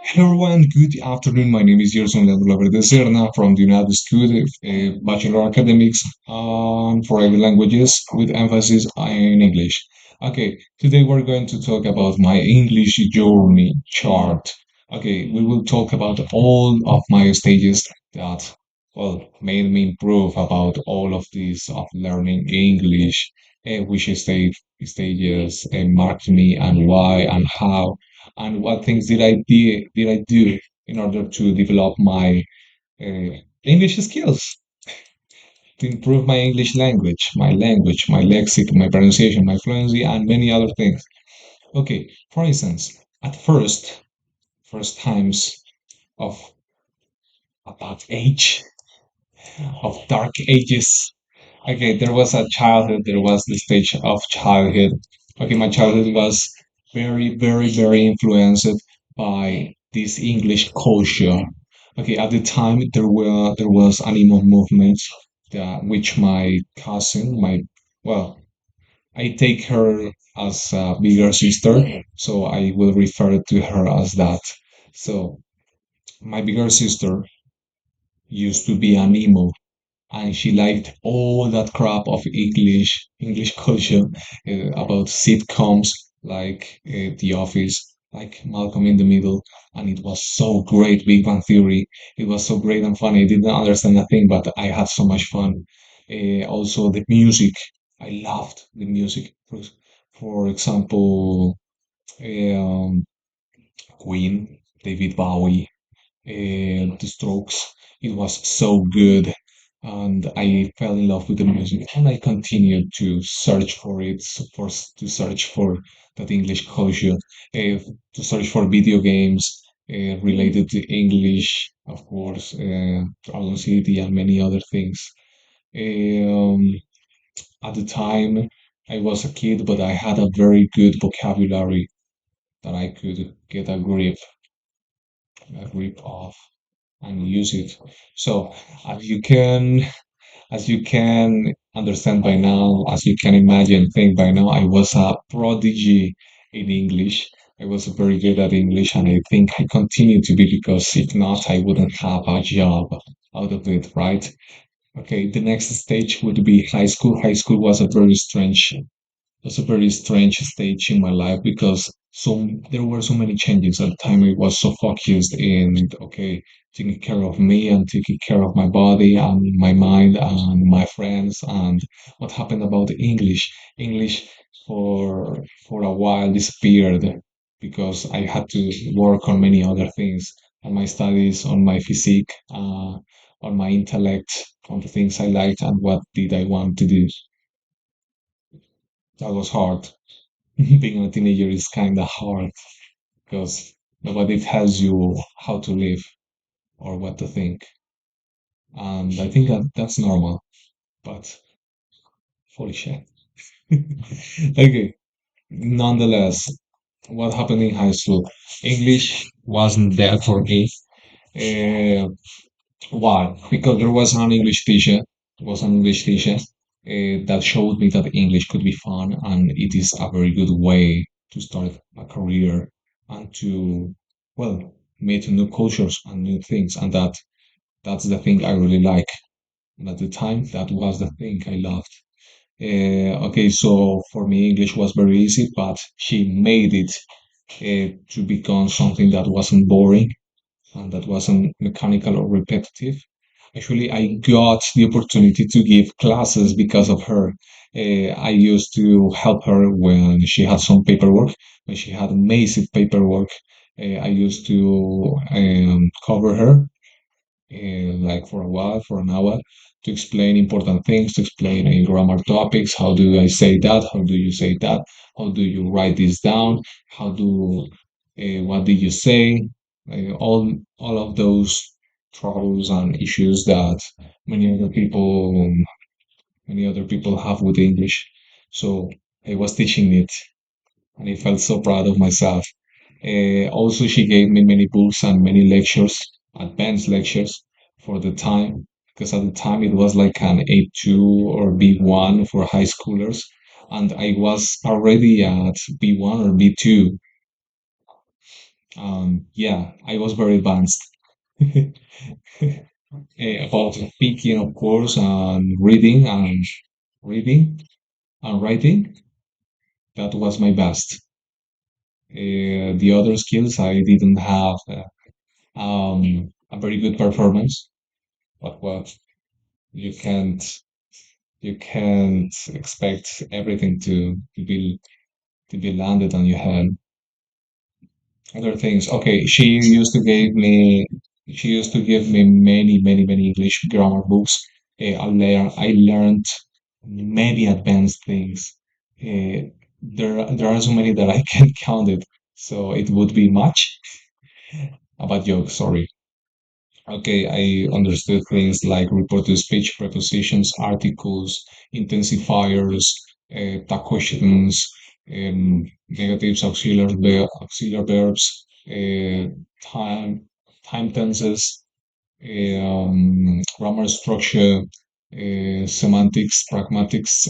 Hello everyone, good afternoon. My name is Yerson Laverde Serna from the United States Bachelor Academics on Foreign Languages with emphasis in English. Okay, today we're going to talk about my English journey chart. Okay, we will talk about all of my stages that, made me improve about all of this of learning English, which stages marked me and why and how and what things did I do in order to develop my uh, English skills, to improve my English language, my lexic, my pronunciation, my fluency, and many other things. Okay, for instance, at first times of about age, of dark ages. Okay, there was a childhood, there was the stage of childhood. Okay, my childhood was very influenced by this English culture. Okay, at the time there was animal movements that which my cousin, my well, I take her as a bigger sister, so I will refer to her as that. So my bigger sister used to be an emo and she liked all that crap of English culture about sitcoms like The Office, like Malcolm in the Middle, and it was so great. Big Bang Theory, it was so great and funny. I didn't understand a thing, but I had so much fun. Also, the music, I loved the music. For example, um, Queen, David Bowie, the Strokes. It was so good, and I fell in love with the music, and I continued to search for it, to search for that English culture, to search for video games related to English, of course, Dragon City, and many other things. Um, at the time, I was a kid, but I had a very good vocabulary that I could get a grip of and use it. So as you can as you can understand by now, as you can imagine, think by now, I was a prodigy in English. I was very good at English, and I think I continue to be because if not, I wouldn't have a job out of it, right? Okay, the next stage would be high school. High school was a very strange stage in my life because there were so many changes at the time. I was so focused in taking care of me and taking care of my body and my mind and my friends and what happened about English. English for a while disappeared because I had to work on many other things, on my studies, on my physique, on my intellect, on the things I liked and what did I want to do. That was hard. Being a teenager is kind of hard because nobody tells you how to live or what to think. And I think that's normal, but holy shit. Okay, nonetheless, what happened in high school? English wasn't there for me. Uh, why? Because there was an English teacher, was an English teacher that showed me that English could be fun and it is a very good way to start a career and to, well, meet new cultures and new things. And that's the thing I really like. And at the time, that was the thing I loved. Okay, so for me, English was very easy, but she made it to become something that wasn't boring and that wasn't mechanical or repetitive. Actually, I got the opportunity to give classes because of her. I used to help her when she had some paperwork, when she had massive paperwork. I used to cover her like for a while, for an hour, to explain important things, to explain grammar topics. How do I say that? How do you say that? How do you write this down? What did you say? All of those troubles and issues that many other people many other people have with English. So I was teaching it, and I felt so proud of myself. Also, she gave me many books and many lectures, advanced lectures for the time, because at the time it was like an A2 or B1 for high schoolers, and I was already at B1 or B2, Yeah, I was very advanced. About speaking, of course, and reading and writing. That was my best. The other skills I didn't have a very good performance, but well, you can't you can't expect everything to be landed on your head. Other things. Okay, she used to give me many English grammar books. I learned many advanced things. There are so many that I can't count it. So it would be much. About jokes, sorry. Okay, I understood things like reported speech prepositions, articles, intensifiers, questions, negatives, auxiliary verbs, time, time tenses, grammar structure, semantics, pragmatics,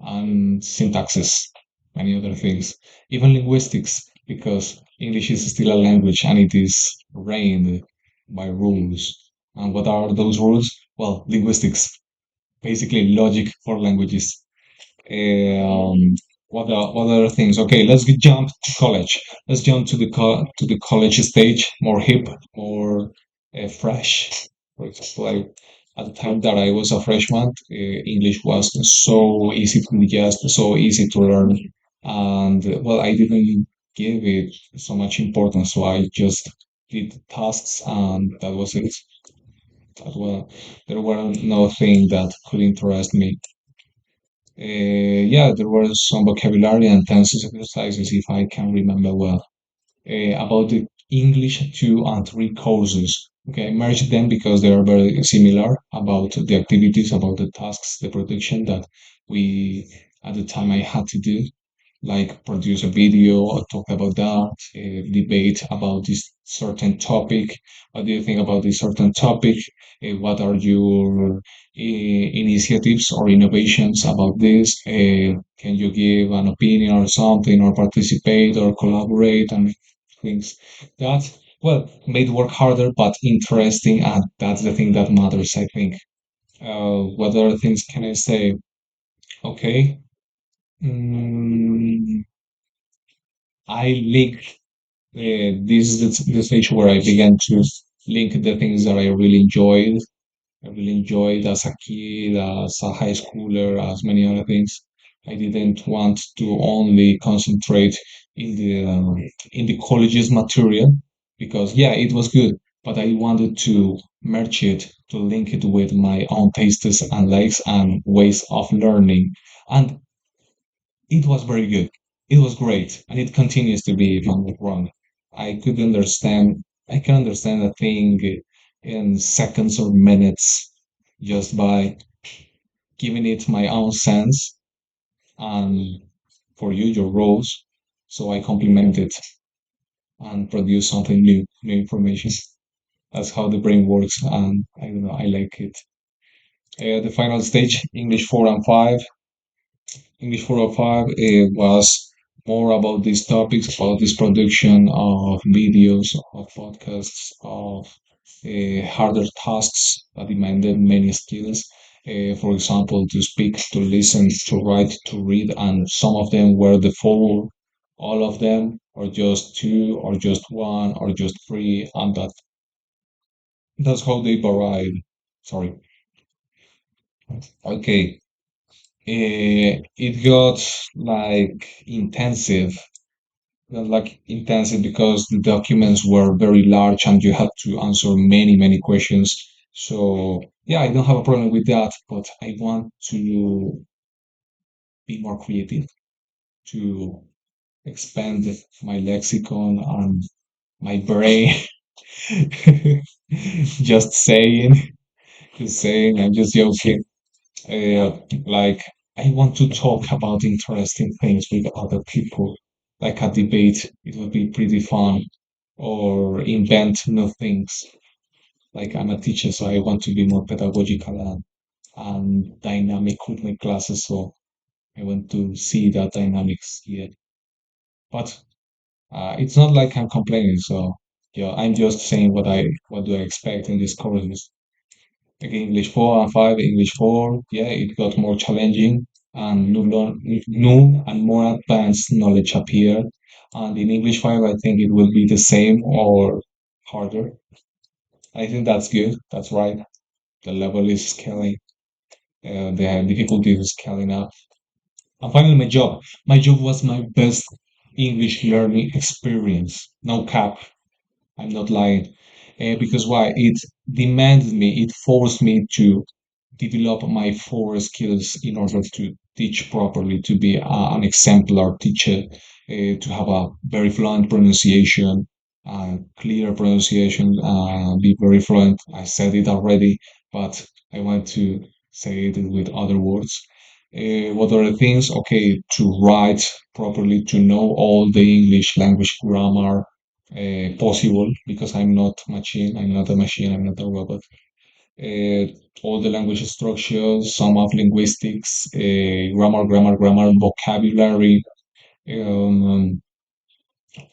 and syntaxes, many other things, even linguistics, because English is still a language and it is reigned by rules. And what are those rules? Well, linguistics, basically logic for languages. Um, what other things? Okay, jump to college. Let's jump to the college stage, more hip, more fresh. For example, at the time that I was a freshman, English was so easy to digest, so easy to learn, and well, I didn't give it so much importance, so I just did tasks, and that was it. That was There were no thing that could interest me. Yeah, there were some vocabulary and tenses exercises, if I can remember well, about the English 2 and 3 courses. Okay, I merged them because they are very similar about the activities, about the tasks, the production that we, at the time, I had to do, like produce a video or talk about that, debate about this certain topic. What do you think about this certain topic? What are your initiatives or innovations about this? Can you give an opinion or something, or participate or collaborate and things that, well, made work harder but interesting, and that's the thing that matters, I think. What other things can I say? Okay. Mm, I linked this is the stage where I began to link the things that I really enjoyed. I really enjoyed as a kid, as a high schooler, as many other things. I didn't want to only concentrate in the college's material because yeah, it was good, but I wanted to merge it, to link it with my own tastes and likes and ways of learning. And it was very good. It was great, and it continues to be. If I'm not wrong, I can understand a thing in seconds or minutes just by giving it my own sense, and for you, your roles. So I complement it and produce something new information. That's how the brain works, and I don't know, I like it. The final stage, English 4 and 5. English 405 was more about these topics, about this production of videos, of podcasts, of harder tasks that demanded many skills. For example, to speak, to listen, to write, to read, and some of them were the full, all of them, or just two, or just one, or just three, and that's how they varied. Sorry. Okay. It got like intensive because the documents were very large and you had to answer many questions. So yeah, I don't have a problem with that, but I want to be more creative, to expand my lexicon and my brain. Just saying, just saying, I'm just joking. Like, I want to talk about interesting things with other people, like a debate. It would be pretty fun, or invent new things. Like, I'm a teacher, so I want to be more pedagogical and dynamic with my classes. So I want to see that dynamics here. But It's not like I'm complaining, so yeah, I'm just saying what do I expect in these courses. Like English 4 and 5, English 4, yeah, it got more challenging and new and more advanced knowledge appeared. And in English 5, I think it will be the same or harder. I think that's good. That's right. The level is scaling. The difficulty is scaling up. And finally, my job. My job was my best English learning experience. No cap. I'm not lying. Because why? It demanded me, it forced me to develop my four skills in order to teach properly, to be an exemplar teacher, to have a very fluent pronunciation, clear pronunciation, be very fluent. I said it already, but I want to say it with other words. What are the things? Okay, to write properly, to know all the English language grammar possible, because I'm not machine, I'm not a machine, I'm not a robot. uh, all the language structures, some of linguistics, grammar, vocabulary. Um,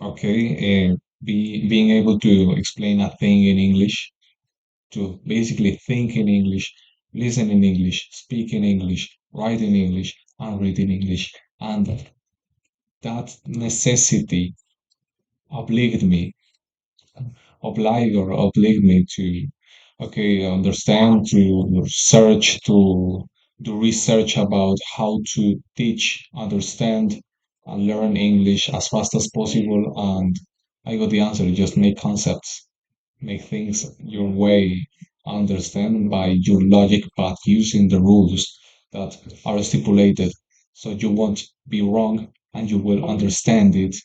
okay, being able to explain a thing in English, to basically think in English, listen in English, speak in English, write in English, and read in English. And that necessity obliged me oblige me to okay understand, to search, to do research about how to teach, understand, and learn English as fast as possible. And I got the answer: just make concepts, make things your way, understand by your logic, but using the rules that are stipulated, so you won't be wrong and you will understand it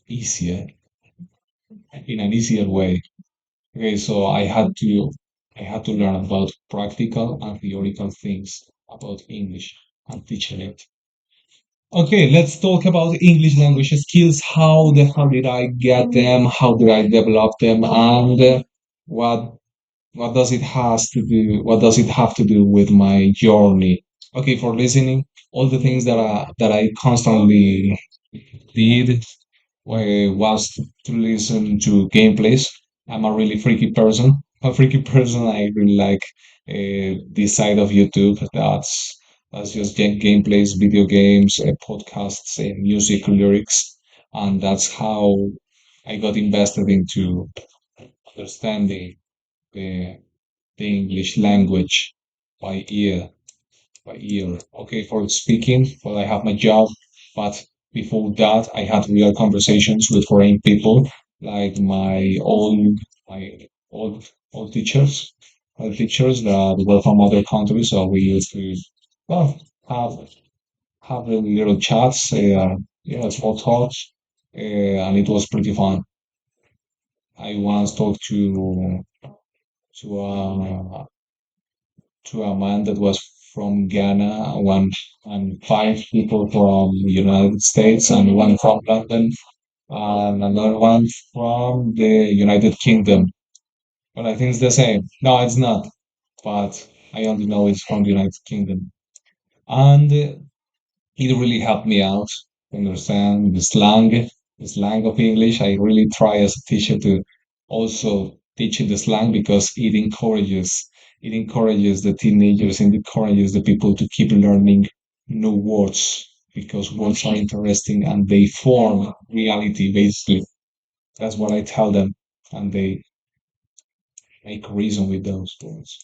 easier, in an easier way. Okay, so I had to learn about practical and theoretical things about English and teaching it. Okay, let's talk about English language skills. How did I get them? How did I develop them? And what does it has to do? What does it have to do with my journey? Okay, for listening, all the things that I constantly did was to listen to gameplays. I'm a really freaky person. A freaky person. I really like this side of YouTube. That's just gameplays, video games, podcasts, music, lyrics, and that's how I got invested into understanding the the English language by ear by ear. Okay, for speaking, well, I have my job, but before that, I had real conversations with foreign people, like my old teachers, old teachers that were from other countries. So we used to, well, have little chats, yeah, small talks, and it was pretty fun. I once talked to to a man that was from Ghana, one and five people from the United States, and one from London, and another one from the United Kingdom. But I think it's the same. No, it's not. But I only know it's from the United Kingdom. And it really helped me out to understand the slang of English. I really try as a teacher to also teach the slang because it encourages the teenagers, and encourages the people to keep learning new words, because words are interesting and they form reality basically. That's what I tell them, and they make reason with those words.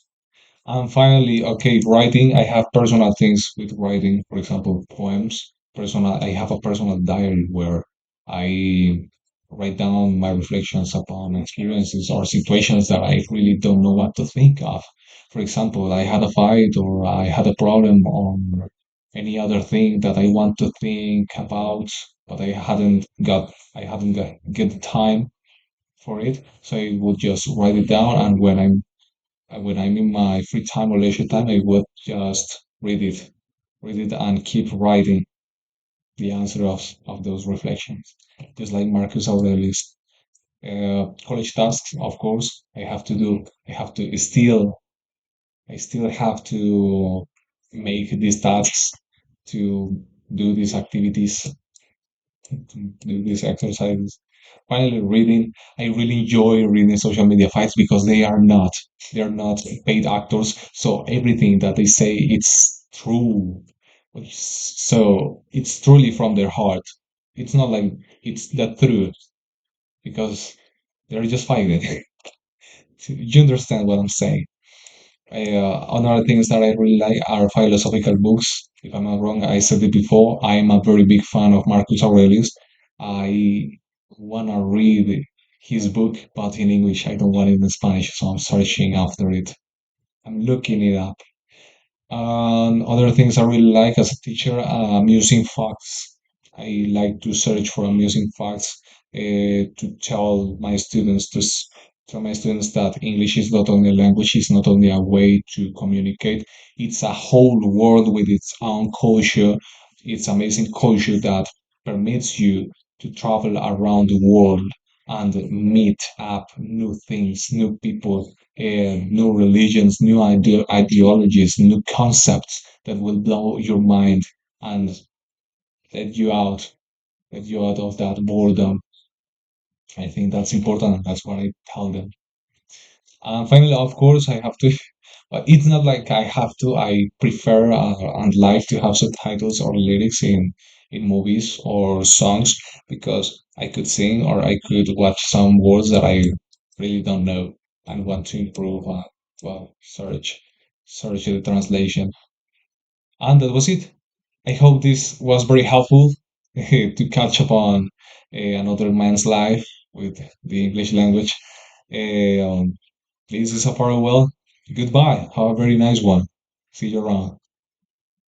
And finally, okay, writing. I have personal things with writing. For example, poems. Personal. I have a personal diary where I write down my reflections upon experiences or situations that I really don't know what to think of. For example, I had a fight or I had a problem on any other thing that I want to think about, but I hadn't get the time for it. So I would just write it down, and when I'm in my free time or leisure time, I would just read it and keep writing the answer of those reflections, just like Marcus Aurelius. College tasks, of course, I have to do. I still have to make these tasks, to do these activities to do these exercises. Finally, reading. I really enjoy reading social media fights because they're not paid actors. So everything that they say, it's true. So it's truly from their heart. It's not like it's the truth because they're just fighting. You understand what I'm saying? Another things that I really like are philosophical books. If I'm not wrong, I said it before. I'm a very big fan of Marcus Aurelius. I wanna read his book, but in English. I don't want it in Spanish, so I'm searching after it. I'm looking it up. Other things I really like as a teacher, amusing facts. I like to search for amusing facts to tell my students that English is not only a language, it's not only a way to communicate. It's a whole world with its own culture. It's amazing culture that permits you to travel around the world and meet up new things, new people, new religions, new ideologies, new concepts that will blow your mind and let you out, let you out of that boredom. I think that's important, and that's what I tell them. And finally, of course, I have to. But it's not like I have to. I prefer and like to have subtitles or lyrics in movies or songs because I could sing or I could watch some words that I really don't know and want to improve. Well, search the translation, and that was it. I hope this was very helpful to catch up on another man's life with the English language. This is a farewell. Goodbye. Have a very nice one. See you around.